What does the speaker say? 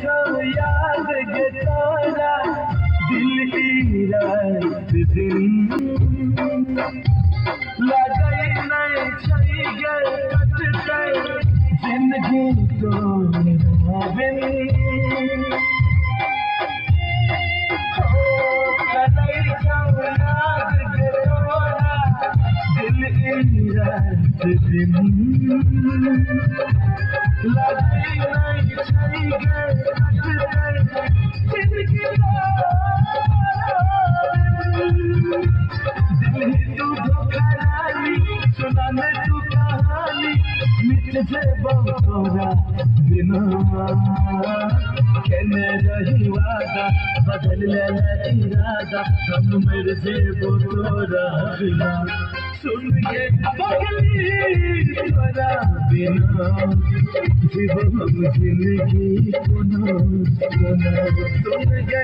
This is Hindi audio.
सो याद के तोरा दिल की रात दिन लगई नहीं छई गे कटते जिंदगी तो बिन हो कलई सो याद के तोरा दिल की रात दिन लगई नहीं छई गे कटते जिंदगी दिल तू धोखारानी सुनाने तू कहानी मिट से तोरा बिना कहने रही वादा बदल ले इरादा हम मेरे से तोरा बिना सुन के पगली तोरा बिना जीवन जिंदगी सुन के